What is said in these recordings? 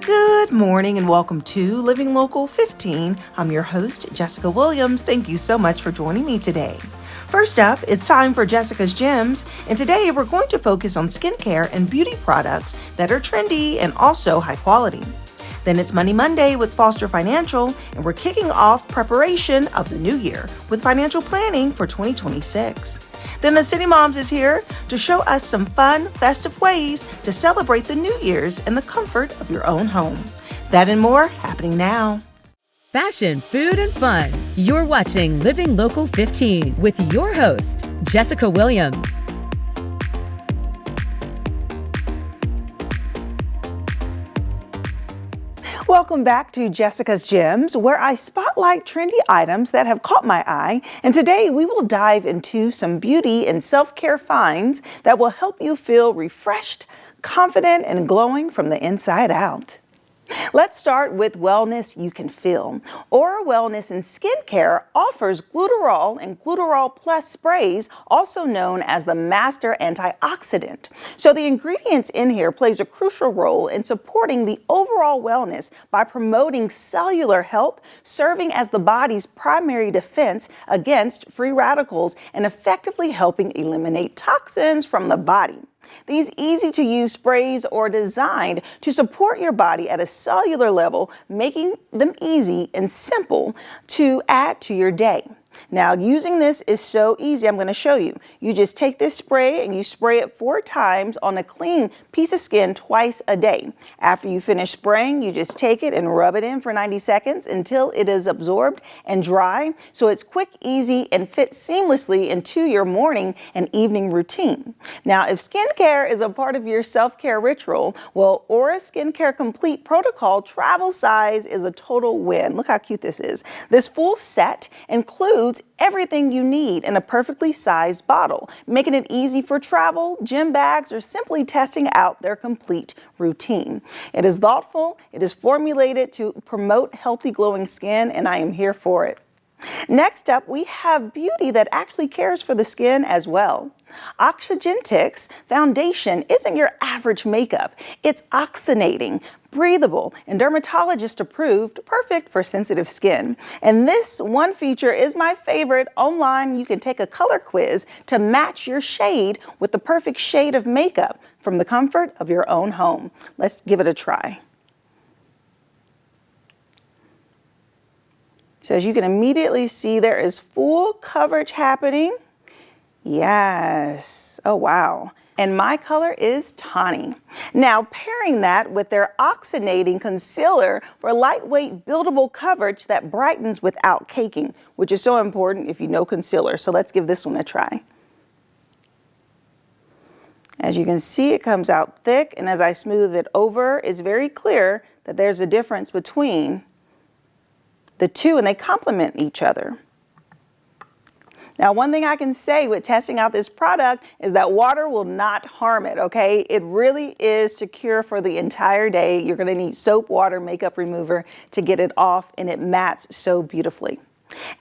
Good morning and welcome to Living Local 15. I'm your host, Jessica Williams. Thank you so much for joining me today. First up, it's time for Jessica's Gems, and today we're going to focus on skincare and beauty products that are trendy and also high quality. Then it's Money Monday with Foster Financial, and we're kicking off preparation of the new year with financial planning for 2026. Then the City Moms is here to show us some fun, festive ways to celebrate the New Year's in the comfort of your own home. That and more happening now. Fashion, food, and fun. You're watching Living Local 15 with your host, Jessica Williams. Welcome back to Jessica's Gems, where I spotlight trendy items that have caught my eye. And today we will dive into some beauty and self-care finds that will help you feel refreshed, confident, and glowing from the inside out. Let's start with wellness you can feel. Aura Wellness and Skincare offers Glutarol and Glutarol Plus sprays, also known as the master antioxidant. So the ingredients in here plays a crucial role in supporting the overall wellness by promoting cellular health, serving as the body's primary defense against free radicals and effectively helping eliminate toxins from the body. These easy-to-use sprays are designed to support your body at a cellular level, making them easy and simple to add to your day. Now, using this is so easy. I'm going to show you. You just take this spray and you spray it 4 times on a clean piece of skin twice a day. After you finish spraying, you just take it and rub it in for 90 seconds until it is absorbed and dry. So it's quick, easy, and fits seamlessly into your morning and evening routine. Now, if skincare is a part of your self-care ritual, well, Aura Skincare Complete Protocol travel size is a total win. Look how cute this is. This full set includes everything you need in a perfectly sized bottle, making it easy for travel, gym bags, or simply testing out their complete routine. It is thoughtful, it is formulated to promote healthy glowing skin, and I am here for it. Next up, we have beauty that actually cares for the skin as well. Oxygentix foundation isn't your average makeup. It's oxygenating, breathable, and dermatologist approved, perfect for sensitive skin. And this one feature is my favorite. Online, you can take a color quiz to match your shade with the perfect shade of makeup from the comfort of your own home. Let's give it a try. So as you can immediately see, there is full coverage happening. Yes. Oh, wow. And my color is tawny. Now, pairing that with their oxygenating concealer for lightweight buildable coverage that brightens without caking, which is so important if you know concealer. So let's give this one a try. As you can see, it comes out thick, and as I smooth it over, it's very clear that there's a difference between the two, and they complement each other. Now, one thing I can say with testing out this product is that water will not harm it, okay? It really is secure for the entire day. You're gonna need soap, water, makeup remover to get it off, and it mattes so beautifully.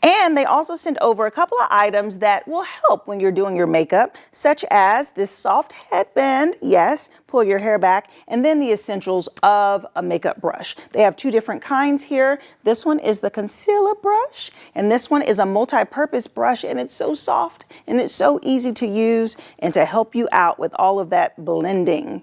And they also sent over a couple of items that will help when you're doing your makeup, such as this soft headband, yes, pull your hair back, and then the essentials of a makeup brush. They have 2 different kinds here. This one is the concealer brush, and this one is a multi-purpose brush, and it's so soft, and it's so easy to use and to help you out with all of that blending.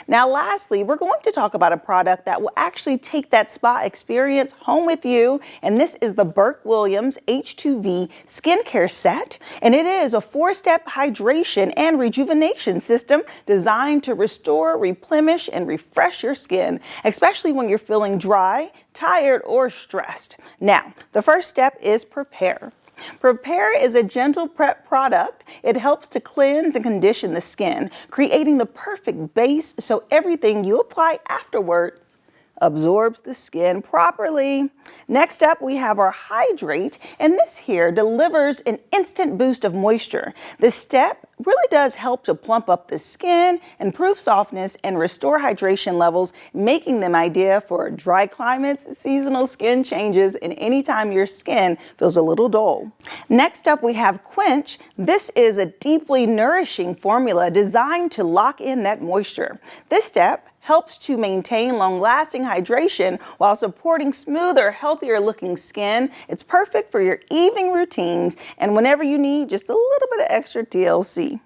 Now, lastly, we're going to talk about a product that will actually take that spa experience home with you, and this is the Burke Williams H2V Skincare Set, and it is a 4-step hydration and rejuvenation system designed to restore, replenish, and refresh your skin, especially when you're feeling dry, tired, or stressed. Now, the first step is prepare. Prepare is a gentle prep product. It helps to cleanse and condition the skin, creating the perfect base so everything you apply afterwards absorbs the skin properly. Next up, we have our Hydrate, and this here delivers an instant boost of moisture. This step really does help to plump up the skin, improve softness, and restore hydration levels, making them ideal for dry climates, seasonal skin changes, and anytime your skin feels a little dull. Next up, we have Quench. This is a deeply nourishing formula designed to lock in that moisture. This step helps to maintain long-lasting hydration while supporting smoother, healthier looking skin. It's perfect for your evening routines and whenever you need just a little bit of extra TLC.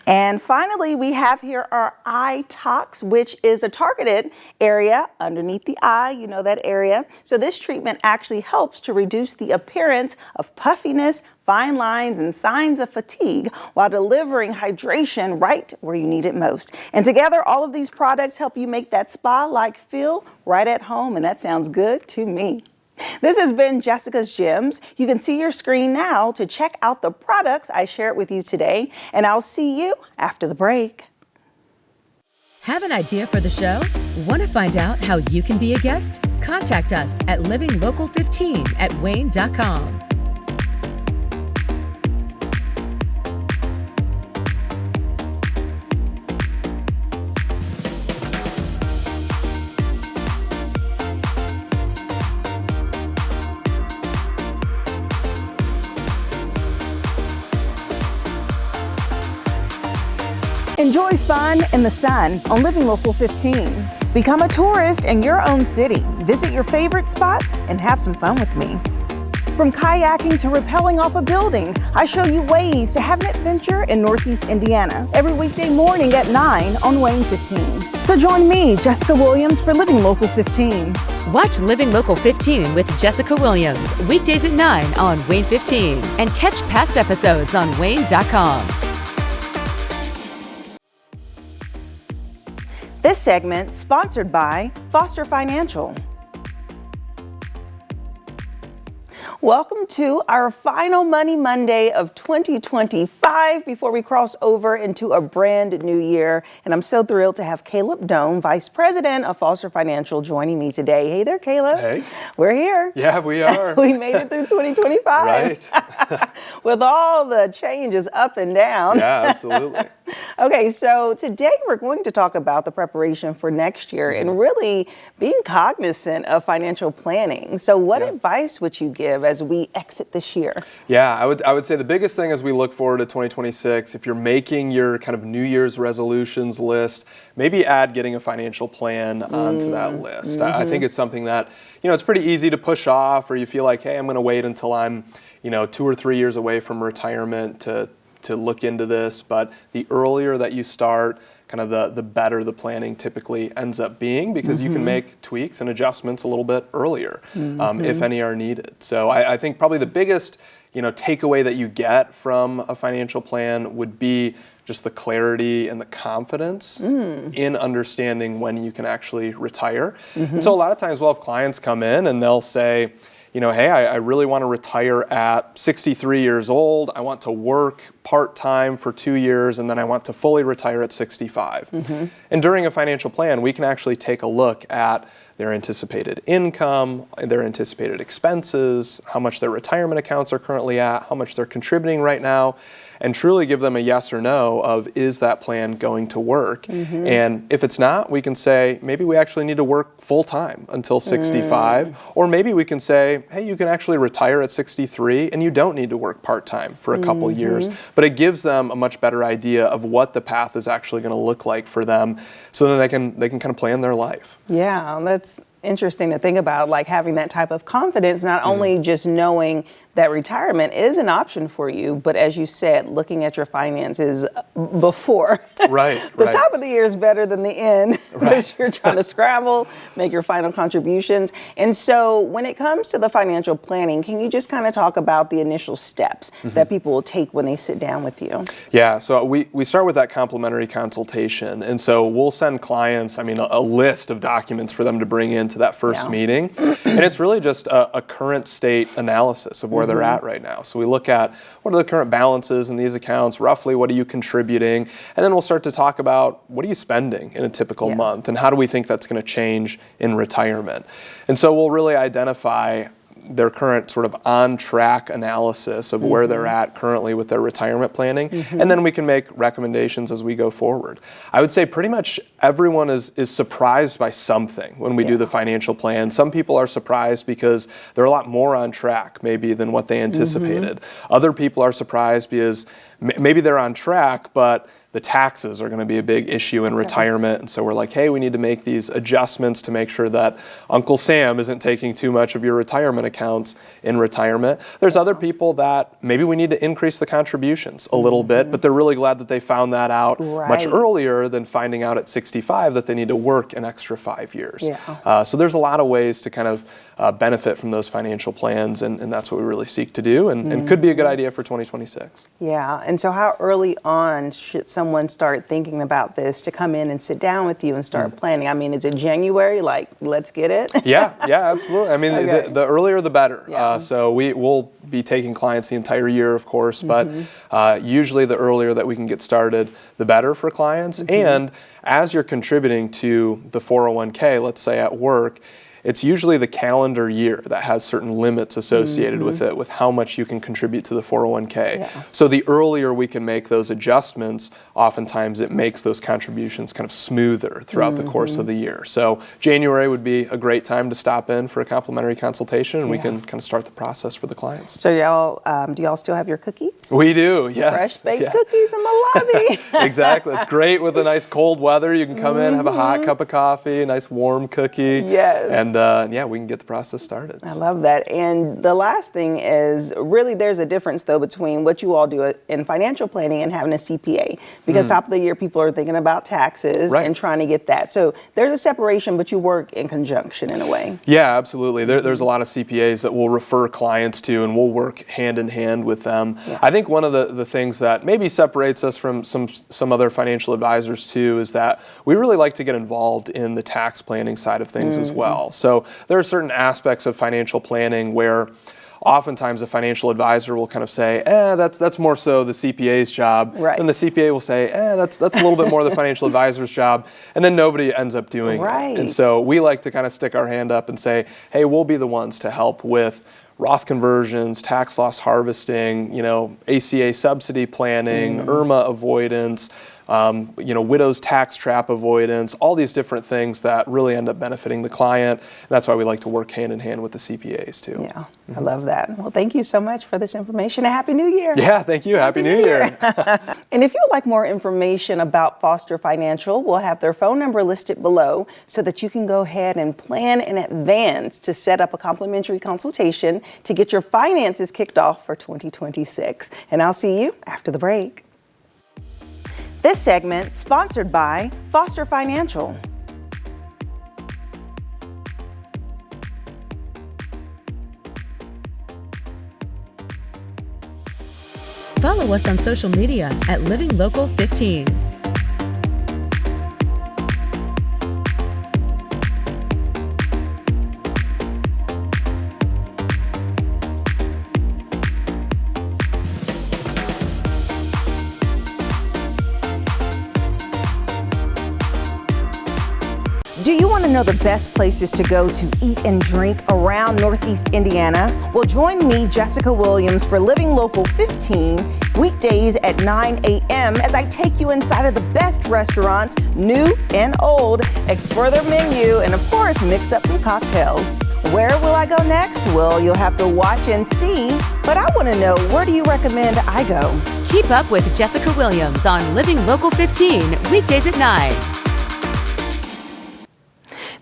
And finally, we have here our eye tox, which is a targeted area underneath the eye, you know that area. So this treatment actually helps to reduce the appearance of puffiness, fine lines, and signs of fatigue while delivering hydration right where you need it most. And together, all of these products help you make that spa-like feel right at home, and that sounds good to me. This has been Jessica's Gems. You can see your screen now to check out the products I shared with you today, and I'll see you after the break. Have an idea for the show? Want to find out how you can be a guest? Contact us at livinglocal15@wane.com. Enjoy fun in the sun on Living Local 15. Become a tourist in your own city. Visit your favorite spots and have some fun with me. From kayaking to rappelling off a building, I show you ways to have an adventure in Northeast Indiana every weekday morning at 9 on WANE 15. So join me, Jessica Williams, for Living Local 15. Watch Living Local 15 with Jessica Williams weekdays at 9 on WANE 15 and catch past episodes on wane.com. This segment sponsored by Foster Financial. Welcome to our final Money Monday of 2025 before we cross over into a brand new year. And I'm so thrilled to have Caleb Doan, Vice President of Foster Financial, joining me today. Hey there, Caleb. Hey. We're here. Yeah, we are. We made it through 2025. Right. With all the changes up and down. Yeah, absolutely. Okay, so today we're going to talk about the preparation for next year and really being cognizant of financial planning. So what advice would you give as we exit this year? Yeah, I would say the biggest thing as we look forward to 2026, if you're making your kind of New Year's resolutions list, maybe add getting a financial plan onto that list. I think it's something that, it's pretty easy to push off, or you feel like, hey, I'm going to wait until I'm, 2 or 3 years away from retirement to look into this. But the earlier that you start, kind of the better the planning typically ends up being, because you can make tweaks and adjustments a little bit earlier, if any are needed. So I think probably the biggest, takeaway that you get from a financial plan would be just the clarity and the confidence in understanding when you can actually retire. And so a lot of times we'll have clients come in and they'll say, hey, I really want to retire at 63 years old. I want to work part-time for 2 years, and then I want to fully retire at 65. And during a financial plan, we can actually take a look at their anticipated income, their anticipated expenses, how much their retirement accounts are currently at, how much they're contributing right now, and truly give them a yes or no of, is that plan going to work? And if it's not, we can say, maybe we actually need to work full-time until 65, or maybe we can say, hey, you can actually retire at 63 and you don't need to work part-time for a couple years. But it gives them a much better idea of what the path is actually going to look like for them, so then they can kind of plan their life. Yeah, that's interesting to think about, like having that type of confidence, not only just knowing that retirement is an option for you, but as you said, looking at your finances before. Right. The top of the year is better than the end, because you're trying to scramble, make your final contributions. And so when it comes to the financial planning, can you just kind of talk about the initial steps that people will take when they sit down with you? Yeah, so we start with that complimentary consultation. And so we'll send clients, a list of documents for them to bring into that first meeting. And it's really just a current state analysis of where they're at right now. So we look at, what are the current balances in these accounts, roughly what are you contributing, and then we'll start to talk about, what are you spending in a typical month, and how do we think that's going to change in retirement. And so we'll really identify their current sort of on-track analysis of where they're at currently with their retirement planning, and then we can make recommendations as we go forward. I would say pretty much everyone is surprised by something when we do the financial plan. Some people are surprised because they're a lot more on track maybe than what they anticipated. Other people are surprised because maybe they're on track, but the taxes are going to be a big issue in retirement. And so we're like, hey, we need to make these adjustments to make sure that Uncle Sam isn't taking too much of your retirement accounts in retirement. There's other people that maybe we need to increase the contributions a little bit, but they're really glad that they found that out much earlier than finding out at 65 that they need to work an extra 5 years. So there's a lot of ways to kind of benefit from those financial plans, and that's what we really seek to do, and could be a good idea for 2026. Yeah, and so how early on should someone start thinking about this to come in and sit down with you and start planning? I mean, is it January, like, let's get it? Yeah, absolutely. I mean, the earlier the better. So we'll be taking clients the entire year, of course, but usually the earlier that we can get started, the better for clients. And as you're contributing to the 401k, let's say at work, it's usually the calendar year that has certain limits associated with it, with how much you can contribute to the 401k. So the earlier we can make those adjustments, oftentimes it makes those contributions kind of smoother throughout the course of the year. So January would be a great time to stop in for a complimentary consultation, and we can kind of start the process for the clients. So y'all, do y'all still have your cookies? We do, yes. Fresh baked cookies in the lobby. Exactly. It's great with the nice cold weather. You can come in, have a hot cup of coffee, a nice warm cookie. And we can get the process started. I love that. And the last thing is, really there's a difference though between what you all do in financial planning and having a CPA, because top of the year people are thinking about taxes and trying to get that. So there's a separation, but you work in conjunction in a way. Yeah, absolutely. There's a lot of CPAs that we'll refer clients to, and we'll work hand in hand with them. I think one of the things that maybe separates us from some other financial advisors too is that we really like to get involved in the tax planning side of things as well. So there are certain aspects of financial planning where oftentimes a financial advisor will kind of say, that's more so the CPA's job. And the CPA will say, that's a little bit more the financial advisor's job. And then nobody ends up doing it. And so we like to kind of stick our hand up and say, hey, we'll be the ones to help with Roth conversions, tax loss harvesting, ACA subsidy planning, IRMA avoidance, widow's tax trap avoidance, all these different things that really end up benefiting the client. And that's why we like to work hand in hand with the CPAs too. Yeah, I love that. Well, thank you so much for this information, and Happy New Year. Yeah, thank you. Happy New Year. And if you would like more information about Foster Financial, we'll have their phone number listed below so that you can go ahead and plan in advance to set up a complimentary consultation to get your finances kicked off for 2026. And I'll see you after the break. This segment sponsored by Foster Financial. Follow us on social media at Living Local 15. Do you want to know the best places to go to eat and drink around Northeast Indiana? Well, join me, Jessica Williams, for Living Local 15, weekdays at 9 a.m. as I take you inside of the best restaurants, new and old, explore their menu, and of course, mix up some cocktails. Where will I go next? Well, you'll have to watch and see, but I want to know, where do you recommend I go? Keep up with Jessica Williams on Living Local 15, weekdays at 9.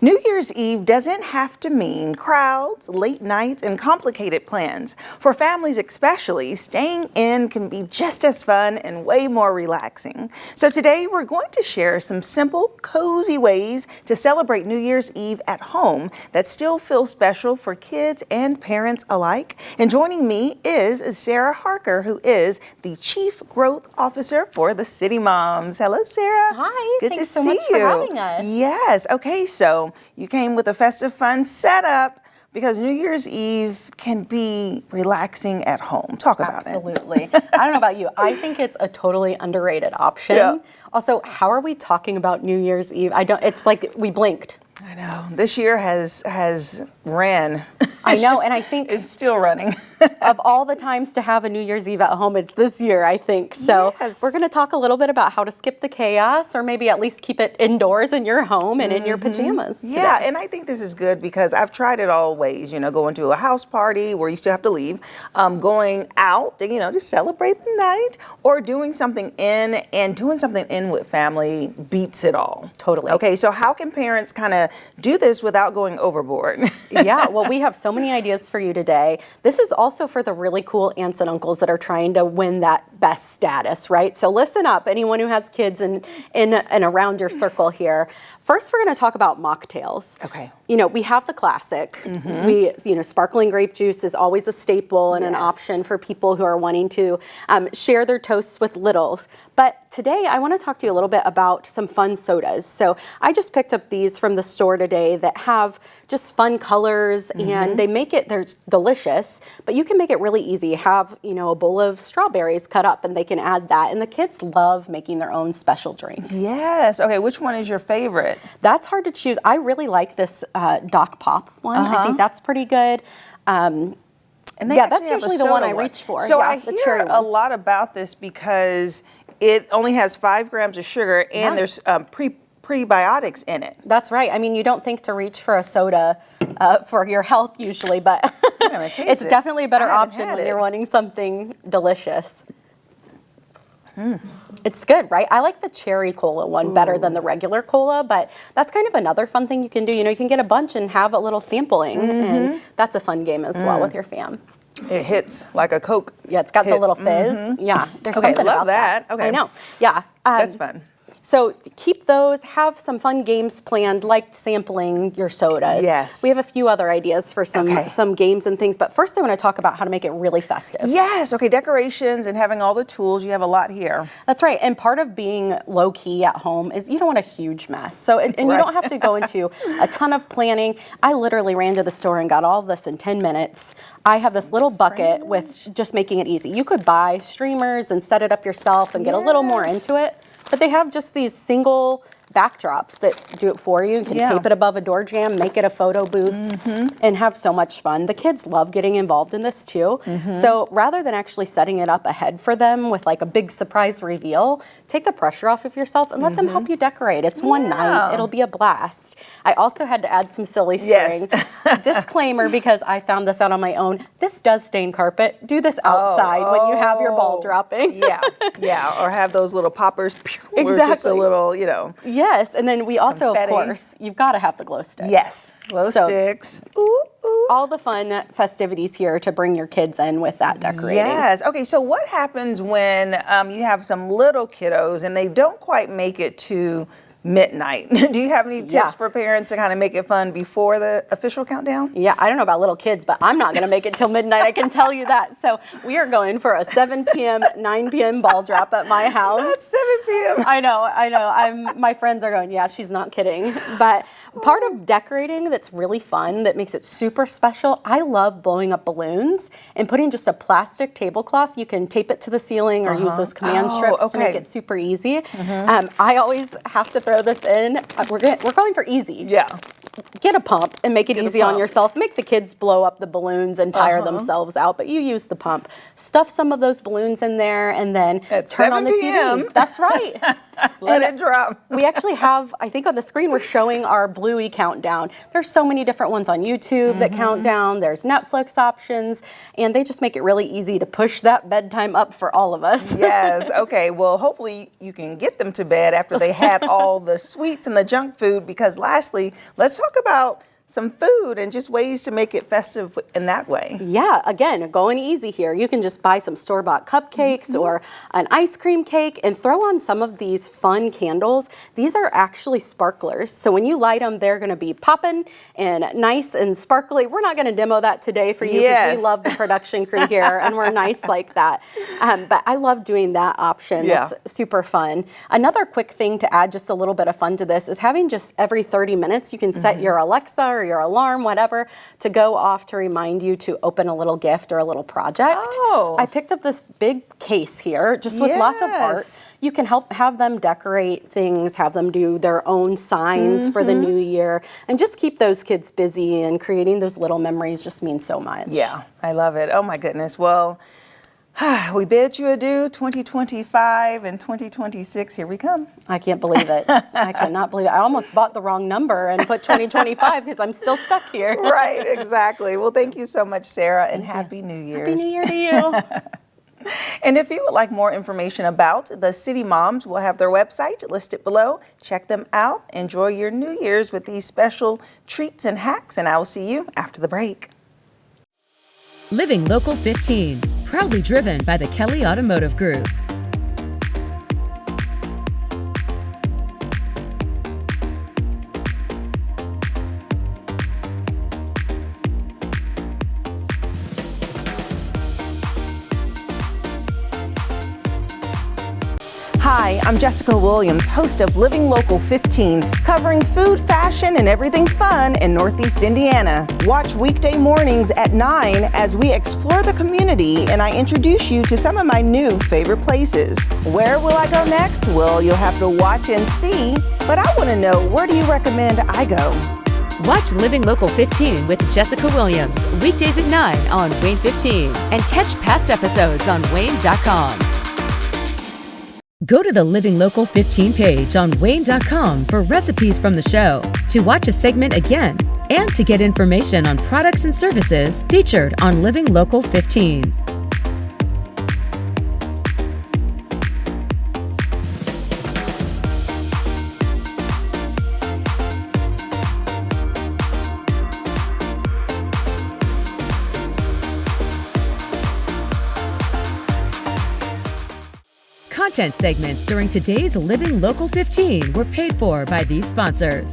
New Year's Eve doesn't have to mean crowds, late nights, and complicated plans. For families especially, staying in can be just as fun and way more relaxing. So today we're going to share some simple, cozy ways to celebrate New Year's Eve at home that still feel special for kids and parents alike. And joining me is Sarah Harker, who is the Chief Growth Officer for the CityMoms. Hello, Sarah. Hi, Good thanks to so see much you. for having us. Yes. Okay, so you came with a festive fun setup because New Year's Eve can be relaxing at home. Talk about it. Absolutely. I don't know about you. I think it's a totally underrated option. Yeah. Also, how are we talking about New Year's Eve? It's like we blinked. I know. This year has ran I know, and I think it's still running. of all the times to have a New Year's Eve at home, it's this year, I think. So Yes. we're going to talk a little bit about how to skip the chaos, or maybe at least keep it indoors in your home and in your pajamas. Yeah, today. and I think this is good because I've tried it all ways, going to a house party where you still have to leave, going out, just celebrate the night, or doing something in, and doing something in with family beats it all. Totally. Okay, so how can parents kind of do this without going overboard? Yeah, well, we have so many ideas for you today. This is also for the really cool aunts and uncles that are trying to win that best status, right? So listen up, anyone who has kids in and around your circle here. First, we're going to talk about mocktails. Okay. We have the classic. We, sparkling grape juice is always a staple and an Yes. option for people who are wanting to share their toasts with littles. But today, I want to talk to you a little bit about some fun sodas. So I just picked up these from the store today that have just fun colors, and they're delicious, but you can make it really easy. Have, a bowl of strawberries cut up, and they can add that. And the kids love making their own special drink. Yes. Okay, which one is your favorite? That's hard to choose. I really like this Doc Pop one. I think that's pretty good. And they Yeah, actually that's have a usually the one soda I reach for. So Yeah, I the hear cherry a one. lot about this because it only has 5 grams of sugar, and Yeah. there's prebiotics in it. That's right. I mean, you don't think to reach for a soda for your health usually, but gonna taste it's it. definitely a better I haven't option had when it. you're wanting something delicious. It's good, right? I like the cherry cola one better than the regular cola, but that's kind of another fun thing you can do. You can get a bunch and have a little sampling, and that's a fun game as well with your fam. It hits like a Coke. Yeah, it's got the hits. little fizz. Yeah, there's Okay, something love about that. that. Okay. I know. Yeah. That's fun. So keep those, have some fun games planned, like sampling your sodas. Yes. We have a few other ideas for Okay. some games and things, but first I want to talk about how to make it really festive. Yes. Okay, decorations and having all the tools. You have a lot here. That's right, and part of being low-key at home is you don't want a huge mess. So, and you Right. don't have to go into a ton of planning. I literally ran to the store and got all of this in 10 minutes. I have this little bucket with just making it easy. You could buy streamers and set it up yourself and get a little more Yes. into it. But they have just these single backdrops that do it for you. You can Yeah. tape it above a door jamb, make it a photo booth, and have so much fun. The kids love getting involved in this too. So rather than actually setting it up ahead for them with like a big surprise reveal, take the pressure off of yourself and let them help you decorate. It's one night. It'll be a blast. I also had to add some silly string. Yes. Disclaimer, because I found this out on my own. This does stain carpet. Do this outside when you have your ball dropping. Yeah. Or have those little poppers. Where it's just a Exactly. little, Yes, and then we also, Confetti. of course, you've got to have the glow sticks. Yes. Glow So- sticks. Ooh, ooh. All the fun festivities here to bring your kids in with that decorating. Yes. Okay. So what happens when you have some little kiddos and they don't quite make it to midnight? Do you have any tips Yeah. for parents to kind of make it fun before the official countdown? Yeah, I don't know about little kids, but I'm not going to make it till midnight. I can tell you that. So we are going for a 7 p.m., 9 p.m. ball drop at my house. That's 7 p.m. I know. My friends are going, yeah, she's not kidding. But part of decorating that's really fun, that makes it super special, I love blowing up balloons and putting just a plastic tablecloth. You can tape it to the ceiling or use those command Oh, strips to make okay. it super easy. I always have to throw this in. We're going for easy. Yeah. Get a pump and make it Get a easy on pump. yourself. Make the kids blow up the balloons and tire themselves out, but you use the pump. Stuff some of those balloons in there and then At turn on the 7 p.m. TV. That's right. Let And it drop. We actually have, I think on the screen, we're showing our Bluey countdown. There's so many different ones on YouTube that count down. There's Netflix options, and they just make it really easy to push that bedtime up for all of us. Yes. Okay. Well, hopefully you can get them to bed after they had all the sweets and the junk food, because lastly, let's talk about some food and just ways to make it festive in that way. Yeah, again, going easy here. You can just buy some store-bought cupcakes or an ice cream cake and throw on some of these fun candles. These are actually sparklers. So when you light them, they're going to be popping and nice and sparkly. We're not going to demo that today for you because Yes. we love the production crew here and we're nice like that. But I love doing that option. Yeah. That's super fun. Another quick thing to add just a little bit of fun to this is having just every 30 minutes, you can set your Alexa or your alarm, whatever, to go off to remind you to open a little gift or a little project. Oh. I picked up this big case here just with lots of art. Yes. you can help have them decorate things, have them do their own signs for the new year, and just keep those kids busy, and creating those little memories just means so much. Yeah, I love it. Oh my goodness. Well, we bid you adieu, 2025 and 2026. Here we come. I can't believe it. I cannot believe it. I almost bought the wrong number and put 2025 because I'm still stuck here. Right, exactly. Well, thank you so much, Sarah, and Happy New Year's. Happy New Year to you. And if you would like more information about the City Moms, we'll have their website listed below. Check them out. Enjoy your New Year's with these special treats and hacks, and I will see you after the break. Living Local 15, proudly driven by the Kelly Automotive Group. Hi, I'm Jessica Williams, host of Living Local 15, covering food, fashion, and everything fun in Northeast Indiana. Watch weekday mornings at 9 as we explore the community and I introduce you to some of my new favorite places. Where will I go next? Well, you'll have to watch and see, but I want to know, where do you recommend I go? Watch Living Local 15 with Jessica Williams, weekdays at 9 on Wayne 15, and catch past episodes on WANE.com. Go to the Living Local 15 page on WANE.com for recipes from the show, to watch a segment again, and to get information on products and services featured on Living Local 15. Content segments during today's Living Local 15 were paid for by these sponsors.